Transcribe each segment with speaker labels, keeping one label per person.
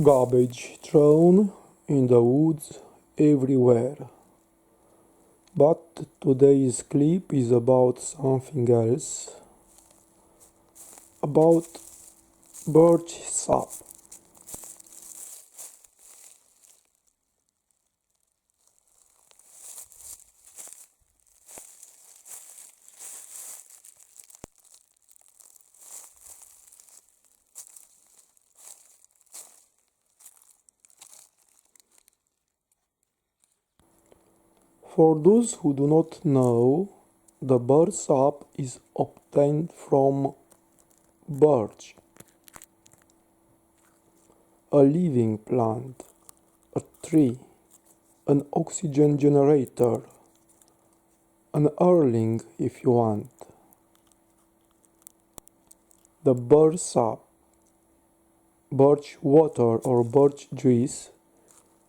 Speaker 1: Garbage thrown in the woods everywhere. But today's clip is about something else. About birch sap. For those who do not know, the birch sap is obtained from birch, a living plant, a tree, an oxygen generator, an earthling if you want. The birch sap, birch water or birch juice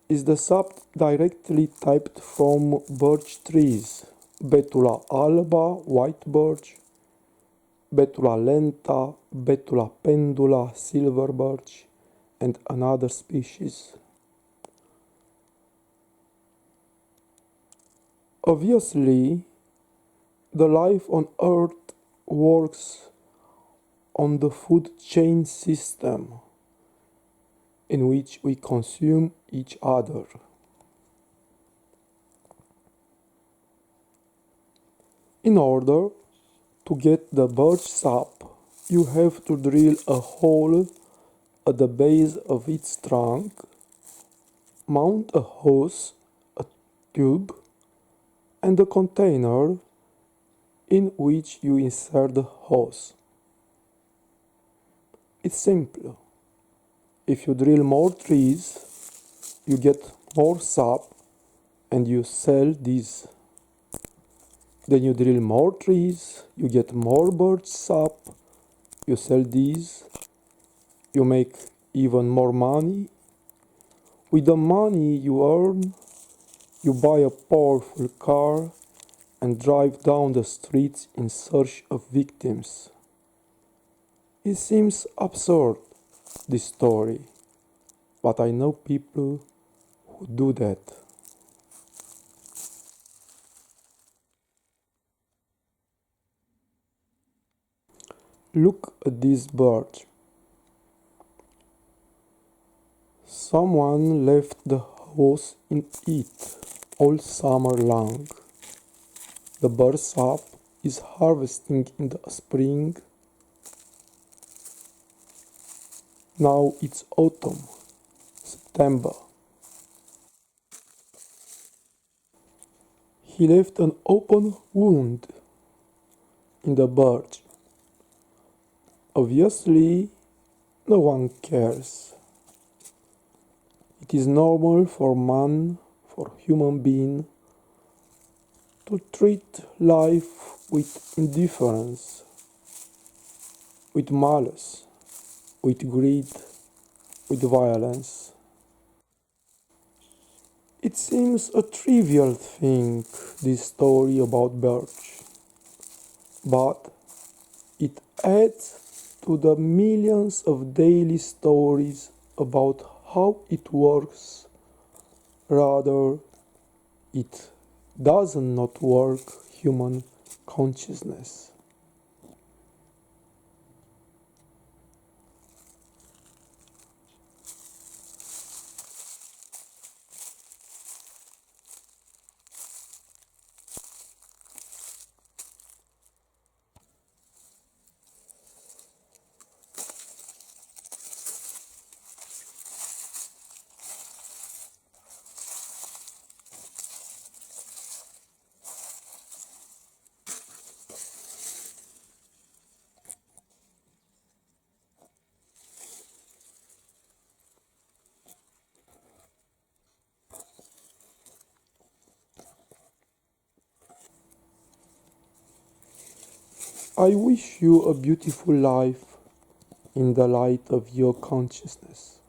Speaker 1: is the sap directly tapped from birch trees, Betula alba, white birch, Betula lenta, Betula pendula, silver birch, and another species. Obviously, the life on Earth works on the food chain system in which we consume each other. In order to get the birch sap, you have to drill a hole at the base of its trunk, mount a hose, a tube, and a container in which you insert the hose. It's simple. If you drill more trees, you get more sap and you sell these. Then you drill more trees, you get more birch sap, you sell these, you make even more money. With the money you earn, you buy a powerful car and drive down the streets in search of victims. It seems absurd, this story, but I know people who do that. Look at this birch. Someone left the hose in it all summer long. The birch sap is harvesting in the spring. Now it's autumn, September. He left an open wound in the birch. Obviously, no one cares. It is normal for man, for human being, to treat life with indifference, with malice, with greed, with violence. It seems a trivial thing, this story about birch, but it adds to the millions of daily stories about how it works. Rather, it does not work human consciousness. I wish you a beautiful life in the light of your consciousness.